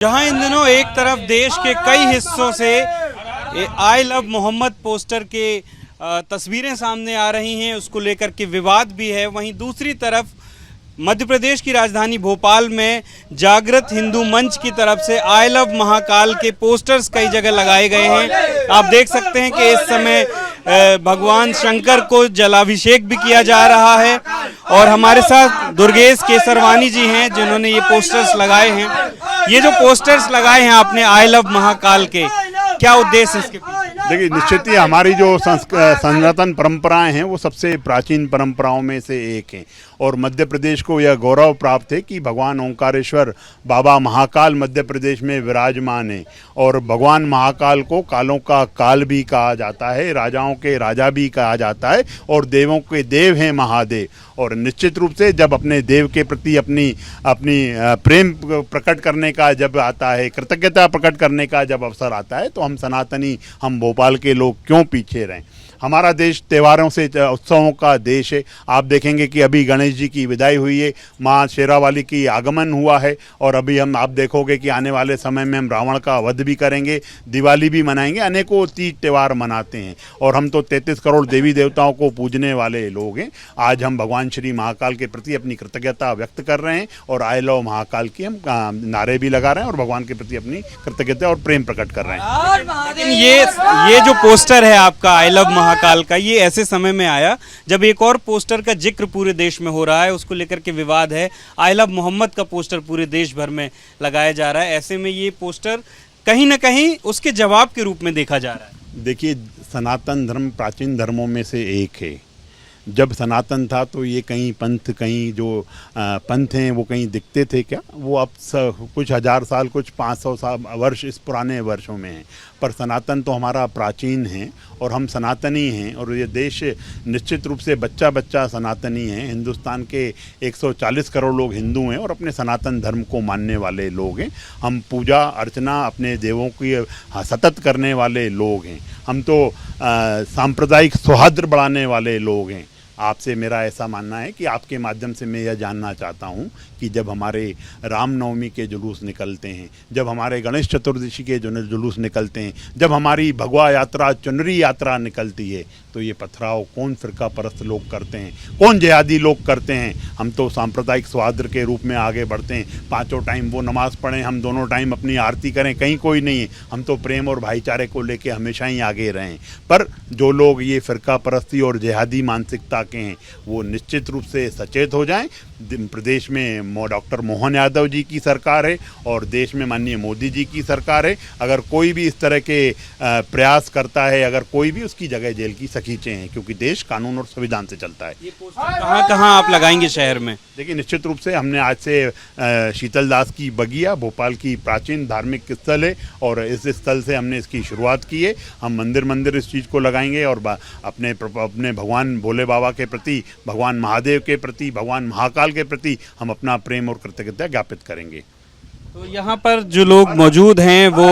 जहां इन दिनों एक तरफ देश के कई हिस्सों से आई लव मोहम्मद पोस्टर के तस्वीरें सामने आ रही हैं, उसको लेकर के विवाद भी है। वहीं दूसरी तरफ मध्य प्रदेश की राजधानी भोपाल में जागृत हिंदू मंच की तरफ से आई लव महाकाल के पोस्टर्स कई जगह लगाए गए हैं। आप देख सकते हैं कि इस समय भगवान शंकर को जलाभिषेक भी किया जा रहा है और हमारे साथ दुर्गेश केसरवानी जी हैं जिन्होंने ये पोस्टर्स लगाए हैं। ये जो पोस्टर्स लगाए हैं आपने आई लव महाकाल के, क्या उद्देश्य है इसके पीछे? देखिए, निश्चित ही हमारी जो सनातन परंपराएं हैं वो सबसे प्राचीन परंपराओं में से एक हैं और मध्य प्रदेश को यह गौरव प्राप्त है कि भगवान ओंकारेश्वर बाबा महाकाल मध्य प्रदेश में विराजमान है। और भगवान महाकाल को कालों का काल भी कहा जाता है, राजाओं के राजा भी कहा जाता है और देवों के देव हैं महादेव। और निश्चित रूप से जब अपने देव के प्रति अपनी प्रेम प्रकट करने का जब आता है, कृतज्ञता प्रकट करने का जब अवसर आता है, तो हम सनातनी, हम भोपाल के लोग क्यों पीछे रहें। हमारा देश त्योहारों से, उत्सवों का देश है। आप देखेंगे कि अभी गणेश जी की विदाई हुई है, माँ शेरावाली की आगमन हुआ है और अभी आप देखोगे कि आने वाले समय में हम रावण का वध भी करेंगे, दिवाली भी मनाएंगे, अनेकों तीज त्यौहार मनाते हैं और हम तो 33 करोड़ देवी देवताओं को पूजने वाले लोग हैं। आज हम भगवान श्री महाकाल के प्रति अपनी कृतज्ञता व्यक्त कर रहे हैं और आई लव महाकाल की हम नारे भी लगा रहे हैं और भगवान के प्रति अपनी कृतज्ञता और प्रेम प्रकट कर रहे हैं। लेकिन ये जो पोस्टर है आपका आई लव महाकाल का, ये ऐसे समय में आया जब एक और पोस्टर का जिक्र पूरे देश में हो रहा है, उसको लेकर के विवाद है। आई लव मोहम्मद का पोस्टर पूरे देश भर में लगाया जा रहा है। ऐसे में ये पोस्टर कहीं ना कहीं उसके जवाब के रूप में देखा जा रहा है। देखिए, सनातन धर्म प्राचीन धर्मों में से एक है। जब सनातन था तो ये कहीं पंथ, कहीं जो पंथ हैं वो कहीं दिखते थे क्या, वो अब कुछ हज़ार साल, कुछ 500 साल वर्ष इस पुराने वर्षों में हैं। पर सनातन तो हमारा प्राचीन है और हम सनातनी हैं और ये देश निश्चित रूप से बच्चा बच्चा सनातनी है। हिंदुस्तान के 140 करोड़ लोग हिंदू हैं और अपने सनातन धर्म को मानने वाले लोग हैं। हम पूजा अर्चना अपने देवों की सतत करने वाले लोग हैं। हम तो सांप्रदायिक सौहार्द बढ़ाने वाले लोग हैं। आपसे मेरा ऐसा मानना है कि आपके माध्यम से मैं यह जानना चाहता हूं कि जब हमारे रामनवमी के जुलूस निकलते हैं, जब हमारे गणेश चतुर्दशी के जुलूस निकलते हैं, जब हमारी भगवा यात्रा, चुनरी यात्रा निकलती है, तो ये पथराव कौन फिरका परस्त लोग करते हैं, कौन जिहादी लोग करते हैं। हम तो सांप्रदायिक सौहार्द के रूप में आगे बढ़ते हैं। 5 टाइम वो नमाज़ पढ़ें, हम दोनों टाइम अपनी आरती करें, कहीं कोई नहीं है। हम तो प्रेम और भाईचारे को लेके हमेशा ही आगे रहें। पर जो लोग ये फिरका परस्ती और जिहादी मानसिकता के हैं, वो निश्चित रूप से सचेत हो जाएं। प्रदेश में डॉक्टर मोहन यादव जी की सरकार है और देश में माननीय मोदी जी की सरकार है। अगर कोई भी इस तरह के प्रयास करता है, अगर कोई भी, उसकी जगह जेल की सकीचें हैं, क्योंकि देश कानून और संविधान से चलता है। ये पोस्टर कहाँ आप लगाएंगे शहर में? देखिए, निश्चित रूप से हमने आज से शीतल दास की बगिया, भोपाल की प्राचीन धार्मिक स्थल है और इस स्थल से हमने इसकी शुरुआत की है। हम मंदिर इस चीज़ को लगाएंगे और अपने भगवान भोले बाबा के प्रति, भगवान महादेव के प्रति, भगवान महाकाल के प्रति हम अपना प्रेम और कृतज्ञता ज्ञापित करेंगे। तो यहाँ पर जो लोग मौजूद हैं वो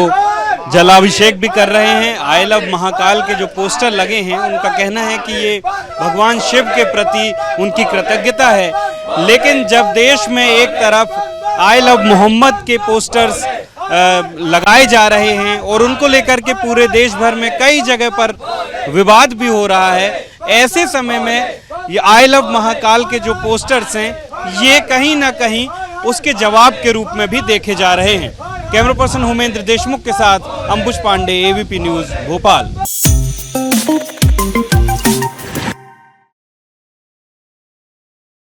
जलाभिषेक भी कर रहे हैं। आई लव महाकाल के जो पोस्टर लगे हैं, उनका कहना है कि ये भगवान शिव के प्रति उनकी कृतज्ञता है। लेकिन जब देश में एक तरफ आई लव मोहम्मद के पोस्टर्स लगाए जा रहे हैं और उनको लेकर के पूरे देश भर में कई जगह पर विवाद भी हो रहा है, ऐसे समय में ये आई लव महाकाल के जो पोस्टर्स हैं, ये कहीं ना कहीं उसके जवाब के रूप में भी देखे जा रहे हैं। कैमरा पर्सन होमेंद्र देशमुख के साथ अंकुश पांडे, एबीपी न्यूज़, भोपाल।